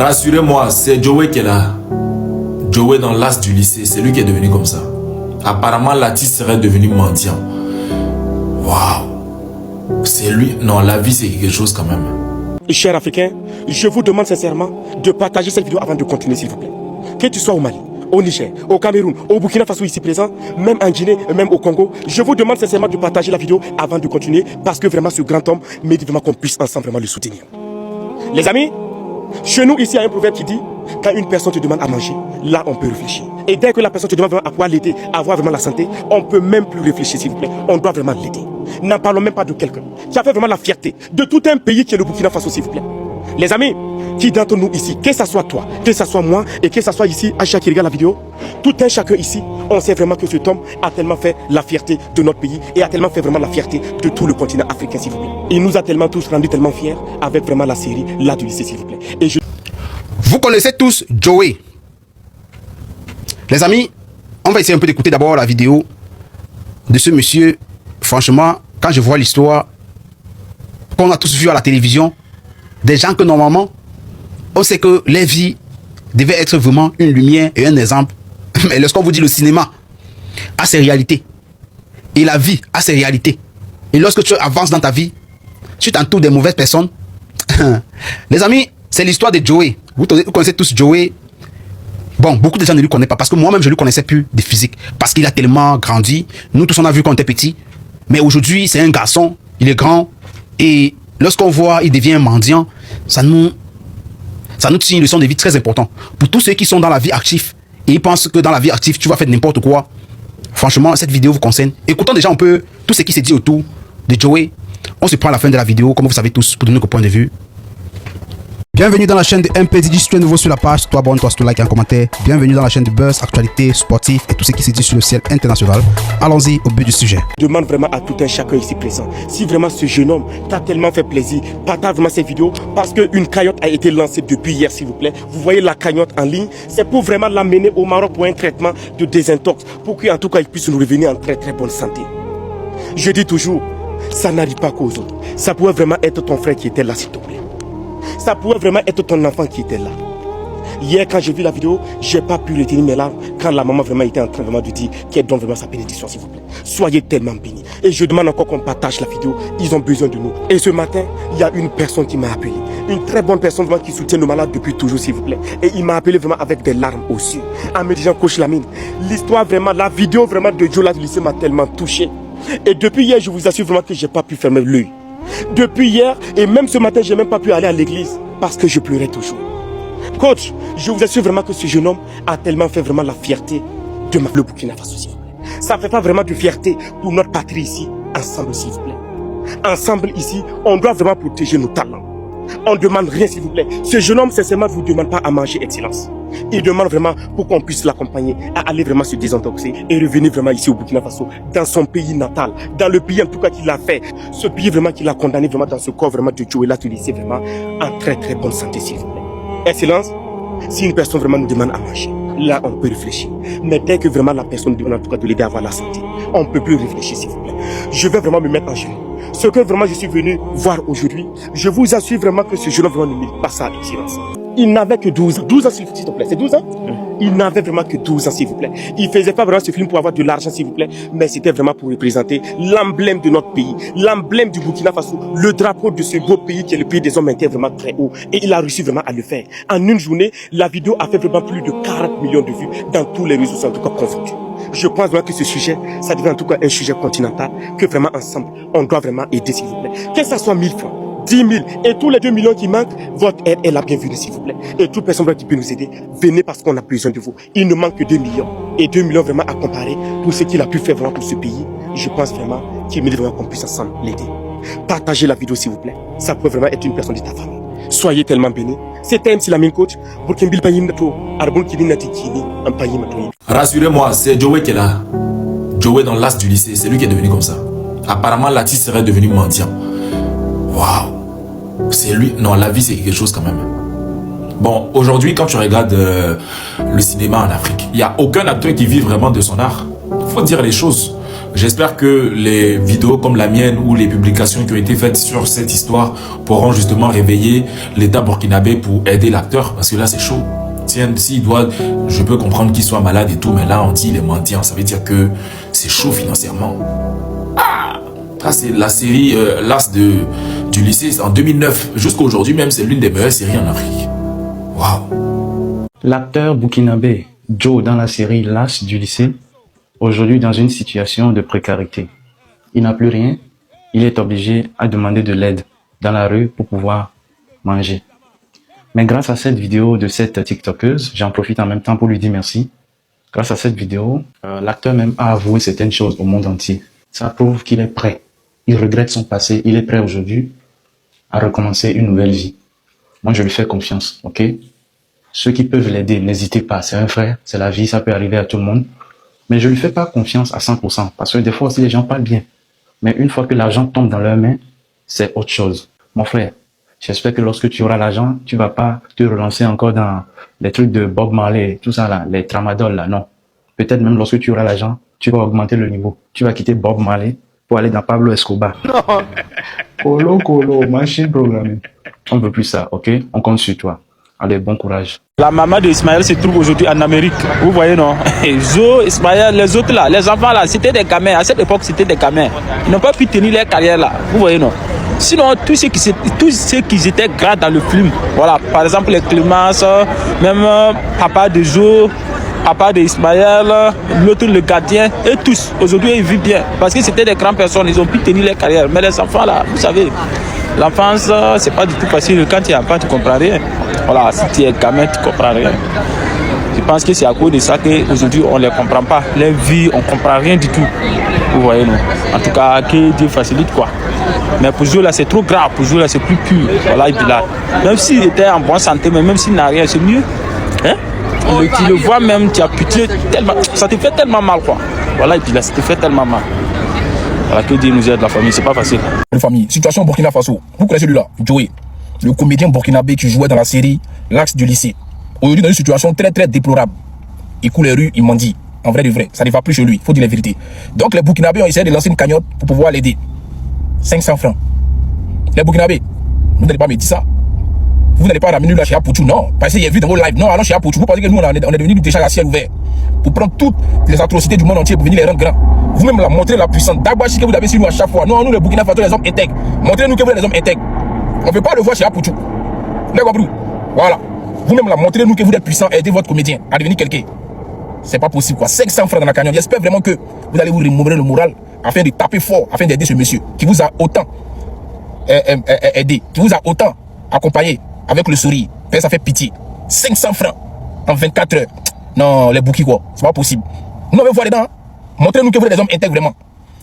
Rassurez-moi, c'est Joey qui est là. Joey dans l'as du lycée, c'est lui qui est devenu comme ça. Apparemment, Lati serait devenu mendiant. Waouh. C'est lui. Non, la vie, c'est quelque chose quand même. Chers Africains, je vous demande sincèrement de partager cette vidéo avant de continuer, s'il vous plaît. Que tu sois au Mali, au Niger, au Cameroun, au Burkina Faso ici présent, même en Guinée, même au Congo, je vous demande sincèrement de partager la vidéo avant de continuer parce que vraiment ce grand homme mérite vraiment qu'on puisse ensemble vraiment le soutenir. Les amis, chez nous ici, il y a un proverbe qui dit quand une personne te demande à manger, là on peut réfléchir. Et dès que la personne te demande vraiment à pouvoir l'aider, à avoir vraiment la santé, on ne peut même plus réfléchir, s'il vous plaît. On doit vraiment l'aider. N'en parlons même pas de quelqu'un qui a fait vraiment la fierté de tout un pays qui est le Burkina Faso, s'il vous plaît. Les amis, qui d'entre nous ici, que ce soit toi, que ce soit moi, et que ce soit ici, Acha qui regarde la vidéo, tout un chacun ici, on sait vraiment que cet homme a tellement fait la fierté de notre pays et a tellement fait vraiment la fierté de tout le continent africain, s'il vous plaît. Il nous a tellement tous rendus tellement fiers avec vraiment la série là du lycée, s'il vous plaît. Et Vous connaissez tous Joey. Les amis, on va essayer un peu d'écouter d'abord la vidéo de ce monsieur. Franchement, quand je vois l'histoire qu'on a tous vu à la télévision, des gens que normalement, on sait que les vies devaient être vraiment une lumière et un exemple. Mais lorsqu'on vous dit le cinéma a ses réalités, et la vie a ses réalités, et lorsque tu avances dans ta vie, tu t'entoures des mauvaises personnes. Les amis, c'est l'histoire de Joey. Vous connaissez tous Joey. Bon, beaucoup de gens ne le connaissent pas parce que moi-même, je ne le connaissais plus de physique. Parce qu'il a tellement grandi. Nous tous, on a vu quand on était petit. Mais aujourd'hui, c'est un garçon. Il est grand. Et lorsqu'on voit, il devient mendiant. Ça nous tire une leçon de vie très importante. Pour tous ceux qui sont dans la vie active et ils pensent que dans la vie active, tu vas faire n'importe quoi. Franchement, cette vidéo vous concerne. Écoutons déjà un peu tout ce qui s'est dit autour de Joey. On se prend à la fin de la vidéo, comme vous savez tous, pour donner notre point de vue. Bienvenue dans la chaîne de MPDJ. Si tu es nouveau sur la page, toi abonne-toi, si tu like et un commentaire. Bienvenue dans la chaîne de buzz, actualité, sportif et tout ce qui se dit sur le ciel international. Allons-y au but du sujet. je demande vraiment à tout un chacun ici présent, si vraiment ce jeune homme t'a tellement fait plaisir, partage vraiment cette vidéo parce qu'une cagnotte a été lancée depuis hier, s'il vous plaît. Vous voyez la cagnotte en ligne, c'est pour vraiment l'amener au Maroc pour un traitement de désintox, pour qu'en tout cas il puisse nous revenir en très très bonne santé. Je dis toujours, ça n'arrive pas qu'aux autres. Ça pourrait vraiment être ton frère qui était là, s'il te plaît. Ça pourrait vraiment être ton enfant qui était là. Hier, quand j'ai vu la vidéo, j'ai pas pu retenir mes larmes quand la maman vraiment était en train vraiment de dire qu'elle donne vraiment sa bénédiction, s'il vous plaît. Soyez tellement bénis. Et je demande encore qu'on partage la vidéo. Ils ont besoin de nous. Et ce matin, il y a une personne qui m'a appelé. Une très bonne personne vraiment qui soutient nos malades depuis toujours, s'il vous plaît. Et il m'a appelé vraiment avec des larmes aussi. En me disant, Coach Lamine, l'histoire vraiment, la vidéo vraiment de Joe là du lycée m'a tellement touché. Et depuis hier, je vous assure vraiment que j'ai pas pu fermer l'œil. Depuis hier et même ce matin, j'ai même pas pu aller à l'église parce que je pleurais toujours. Coach, je vous assure vraiment que ce jeune homme a tellement fait vraiment la fierté de le Burkina Faso, s'il vous plaît. Ça fait pas vraiment de fierté pour notre patrie ici, ensemble, s'il vous plaît. Ensemble ici, on doit vraiment protéger nos talents. On ne demande rien, s'il vous plaît. Ce jeune homme, sincèrement, ne vous demande pas à manger excellence. Il demande vraiment pour qu'on puisse l'accompagner à aller vraiment se désintoxer et revenir vraiment ici au Burkina Faso, dans son pays natal, dans le pays en tout cas qu'il a fait, ce pays vraiment qu'il a condamné vraiment dans ce corps vraiment de Joey là, tu lycée vraiment en très très bonne santé, s'il vous plaît. Excellence, si une personne vraiment nous demande à manger, là on peut réfléchir. Mais dès que vraiment la personne nous demande en tout cas de l'aider à avoir la santé, on ne peut plus réfléchir, s'il vous plaît. Je vais vraiment me mettre en genoux. Ce que vraiment je suis venu voir aujourd'hui, je vous assure vraiment que ce jeune homme vraiment ne mérite pas ça, excellence. Il n'avait que 12 ans. 12 ans, s'il te plaît. C'est 12 ans? Il n'avait vraiment que 12 ans, s'il vous plaît. Il faisait pas vraiment ce film pour avoir de l'argent, s'il vous plaît, mais c'était vraiment pour représenter l'emblème de notre pays, l'emblème du Burkina Faso, le drapeau de ce beau pays qui est le pays des hommes était vraiment très haut. Et il a réussi vraiment à le faire. En une journée, la vidéo a fait vraiment plus de 40 millions de vues dans tous les réseaux sociaux, en tout cas confondus. Je pense vraiment que ce sujet, ça devient en tout cas un sujet continental que vraiment ensemble, on doit vraiment aider, s'il vous plaît. Que ça soit 1000 francs, 10 000 et tous les 2 millions qui manquent, votre aide est la bienvenue, s'il vous plaît. Et toute personne qui peut nous aider, venez parce qu'on a besoin de vous. Il ne manque que 2 millions. Et 2 millions vraiment à comparer pour ce qu'il a pu faire vraiment pour ce pays. Je pense vraiment qu'il mérite vraiment qu'on puisse ensemble l'aider. Partagez la vidéo, s'il vous plaît. Ça peut vraiment être une personne de ta famille. Soyez tellement bénis. C'était MC Lamine Coach. Rassurez-moi, c'est Joey qui est là. Joey dans l'as du lycée, c'est lui qui est devenu comme ça. Apparemment, Lati serait devenu mendiant. Waouh. C'est lui. Non, la vie, c'est quelque chose quand même. Bon, aujourd'hui, quand tu regardes le cinéma en Afrique, il n'y a aucun acteur qui vit vraiment de son art. Il faut dire les choses. J'espère que les vidéos comme la mienne ou les publications qui ont été faites sur cette histoire pourront justement réveiller l'État burkinabé pour aider l'acteur, parce que là c'est chaud. S'il doit, je peux comprendre qu'il soit malade et tout, mais là on dit il est mendiant, ça veut dire que c'est chaud financièrement. Ça c'est la série L'As du lycée en 2009. Jusqu'à aujourd'hui même, c'est l'une des meilleures séries en Afrique. Waouh. L'acteur burkinabé Joe dans la série L'As du lycée, aujourd'hui dans une situation de précarité. Il n'a plus rien, il est obligé à demander de l'aide dans la rue pour pouvoir manger. Mais grâce à cette vidéo de cette TikTokeuse, j'en profite en même temps pour lui dire merci. Grâce à cette vidéo, l'acteur même a avoué certaines choses au monde entier. Ça prouve qu'il est prêt. Il regrette son passé, il est prêt aujourd'hui à recommencer une nouvelle vie. Moi, je lui fais confiance, ok? Ceux qui peuvent l'aider, n'hésitez pas, c'est un frère, c'est la vie, ça peut arriver à tout le monde. Mais je lui fais pas confiance à 100%, parce que des fois aussi les gens parlent bien. Mais une fois que l'argent tombe dans leurs mains, c'est autre chose. Mon frère, j'espère que lorsque tu auras l'argent, tu vas pas te relancer encore dans les trucs de Bob Marley, tout ça là, les tramadol là, non. Peut-être même lorsque tu auras l'argent, tu vas augmenter le niveau. Tu vas quitter Bob Marley pour aller dans Pablo Escobar. Non. Colo, machine programmée. On veut plus ça, ok? On compte sur toi. Allez, bon courage. La maman d'Ismaël se trouve aujourd'hui en Amérique. Vous voyez, non? Zo, Ismaël, les autres là, les enfants là, c'était des gamins. À cette époque, c'était des gamins. Ils n'ont pas pu tenir leur carrière là. Vous voyez, non? Sinon, tous ceux qui étaient grands dans le film, voilà, par exemple les Clémence, même papa de Zo, papa d'Ismaël, l'autre le gardien, et tous, aujourd'hui ils vivent bien. Parce que c'était des grandes personnes, ils ont pu tenir leur carrière. Mais les enfants là, vous savez, l'enfance, c'est pas du tout facile. Quand tu es enfant, tu comprends rien. Voilà, si tu es gamin, tu comprends rien. Je pense que c'est à cause de ça qu'aujourd'hui, on ne les comprend pas. Les vies, on ne comprend rien du tout. Vous voyez, non? En tout cas, que Dieu facilite, quoi. Mais pour Joe, là, c'est trop grave. Pour Joe, là, c'est plus pur. Voilà, et puis là, même s'il était en bonne santé, mais même s'il n'a rien, c'est mieux. Hein? Tu le vois même, tu as pitié tellement. Ça te fait tellement mal, quoi. Voilà, et puis là, ça te fait tellement mal. Voilà, que Dieu nous aide, la famille, c'est pas facile. La famille, situation au Burkina Faso. Vous connaissez lui là, Joey, le comédien burkinabé qui jouait dans la série L'As du lycée. Aujourd'hui, dans une situation très très déplorable. Il court les rues, il mendie. En vrai de vrai, ça ne va plus chez lui, il faut dire la vérité. Donc les Burkinabés ont essayé de lancer une cagnotte pour pouvoir l'aider. 500 francs. Les Burkinabés, vous n'allez pas me dire ça. Vous n'allez pas ramener là chez Apouchou, non. Parce qu'il y a vu dans vos lives, non, allons chez Apouchou. Vous pensez que nous, on est devenu déjà à ciel ouvert. Pour prendre toutes les atrocités du monde entier pour venir les rendre grands. Vous-même la montrez la puissance. D'Agbachi que vous avez sur nous à chaque fois. Non, nous les Burkina Faso, les hommes intègres. Montrez-nous que vous êtes des hommes intègres. On ne peut pas le voir chez Apouchou. Voilà. Vous-même la montrez-nous que vous êtes puissant et aidez votre comédien à devenir quelqu'un. C'est pas possible quoi. 500 francs dans la cagnotte. J'espère vraiment que vous allez vous remonter le moral afin de taper fort, afin d'aider ce monsieur qui vous a autant aidé, qui vous a autant accompagné avec le sourire. Ça fait pitié. 500 francs en 24 heures. Non, les bouquets quoi. C'est pas possible. Nous on veut voir dedans. Montrez-nous que vous êtes des hommes intègres vraiment.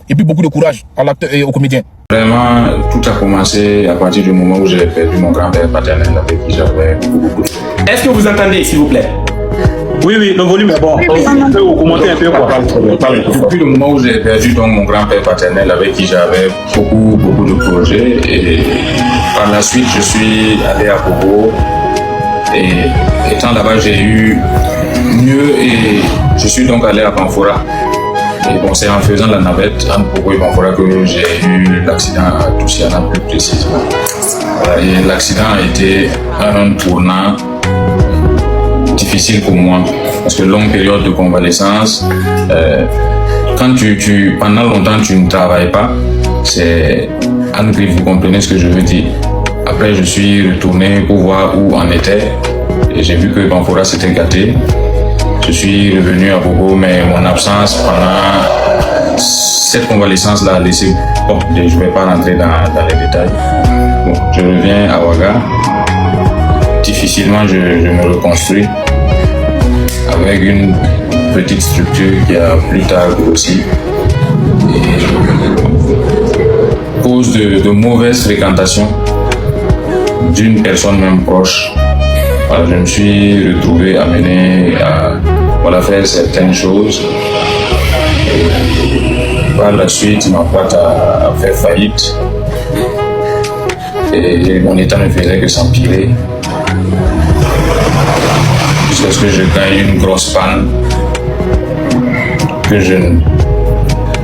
Et puis beaucoup de courage à l'acteur et au comédien. Vraiment, tout a commencé à partir du moment où j'ai perdu mon grand-père paternel avec qui j'avais beaucoup de choses. Est-ce que vous entendez, s'il vous plaît? Oui, le volume est bon. On peut commenter un peu quoi. Depuis le moment où j'ai perdu donc mon grand-père paternel avec qui j'avais beaucoup de projets, et par la suite je suis allé à Bobo, et étant là-bas j'ai eu mieux et je suis donc allé à Banfora. Et bon, c'est en faisant la navette entre Bobo et Banfora que j'ai eu l'accident à Toussiana plus précisément. Voilà, et l'accident a été un tournant difficile pour moi, parce que longue période de convalescence, quand pendant longtemps tu ne travailles pas, c'est en griffe, vous comprenez ce que je veux dire. Après je suis retourné pour voir où en était, et j'ai vu que Banfora s'était gâté. Je suis revenu à Bobo, mais mon absence pendant cette convalescence-là a laissé... Bon, je ne vais pas rentrer dans les détails. Bon, je reviens à Ouaga. Difficilement, je me reconstruis avec une petite structure qui a plus tard grossi. Et à cause de mauvaise fréquentation d'une personne même proche, alors, je me suis retrouvé amené à faire certaines choses. Et par la suite, ma boîte a fait faillite. Et mon état ne faisait que s'empirer. Jusqu'à ce que je gagne une grosse panne que je ne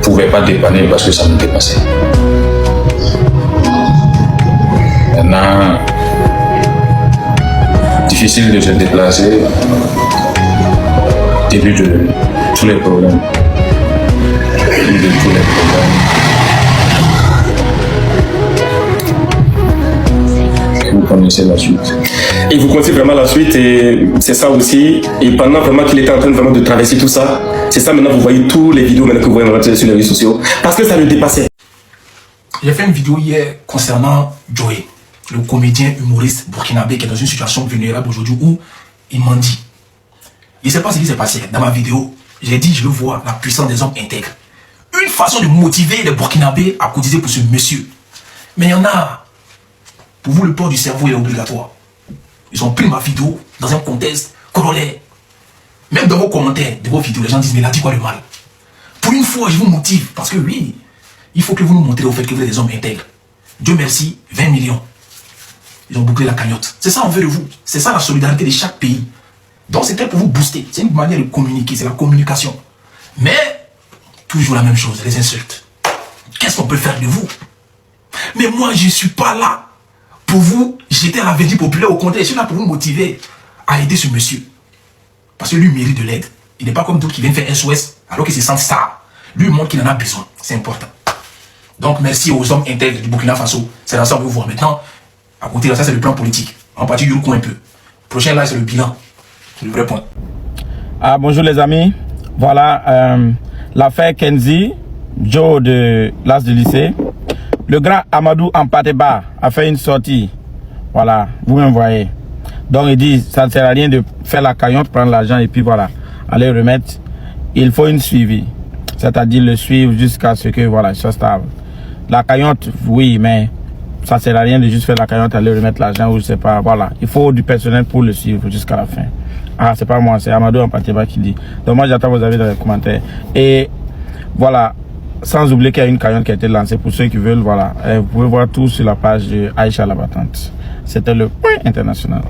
pouvais pas dépanner parce que ça me dépassait. Maintenant, difficile de se déplacer, début de tous les problèmes. Vous connaissez la suite. Et vous connaissez vraiment la suite, et c'est ça aussi. Et pendant vraiment qu'il était en train vraiment de traverser tout ça, c'est ça maintenant vous voyez tous les vidéos maintenant que vous voyez maintenant sur les réseaux sociaux, parce que ça le dépassait. J'ai fait une vidéo hier concernant Joey, le comédien humoriste burkinabé qui est dans une situation vulnérable aujourd'hui où il m'en dit. Il ne sait pas ce qui s'est passé. Dans ma vidéo, j'ai dit je veux voir la puissance des hommes intègres. Une façon de motiver les Burkinabés à cotiser pour ce monsieur. Mais il y en a. Pour vous, le port du cerveau est obligatoire. Ils ont pris ma vidéo dans un contexte corollaire. Même dans vos commentaires de vos vidéos, les gens disent mais il a dit quoi de mal? Pour une fois, je vous motive. Parce que oui, il faut que vous nous montrez au fait que vous êtes des hommes intègres. Dieu merci, 20 millions. Ils ont bouclé la cagnotte. C'est ça on veut de vous. C'est ça la solidarité de chaque pays. Donc c'était pour vous booster. C'est une manière de communiquer, c'est la communication. Mais, toujours la même chose, les insultes. Qu'est-ce qu'on peut faire de vous? Mais moi, je ne suis pas là pour vous jeter à la verdure populaire. Au contraire, je suis là pour vous motiver à aider ce monsieur. Parce que lui mérite de l'aide. Il n'est pas comme d'autres qui viennent faire SOS alors qu'il se sent ça. Lui montre qu'il en a besoin. C'est important. Donc, merci aux hommes intègres du Burkina Faso. C'est dans ça qu'on vous voit. Maintenant, à côté de ça, c'est le plan politique. En partie du coup un peu. Prochain live, c'est le bilan. C'est le vrai point. Bonjour les amis. Voilà l'affaire Kenzie, Joe de l'As du lycée. Le grand Amadou Ampateba a fait une sortie. Voilà, vous-même voyez. Donc il dit, ça ne sert à rien de faire la cagnotte, prendre l'argent et puis voilà, aller remettre. Il faut une suivi. C'est-à-dire le suivre jusqu'à ce que voilà, il soit stable. La cagnotte, oui, mais ça ne sert à rien de juste faire la cagnotte, aller remettre l'argent ou je sais pas. Voilà, il faut du personnel pour le suivre jusqu'à la fin. Ah, c'est pas moi, c'est Amadou Ampateba qui dit. Donc moi j'attends vos avis dans les commentaires. Et voilà, sans oublier qu'il y a une cagnotte qui a été lancée pour ceux qui veulent, voilà. Vous pouvez voir tout sur la page de Aïcha la Battante. C'était le point international.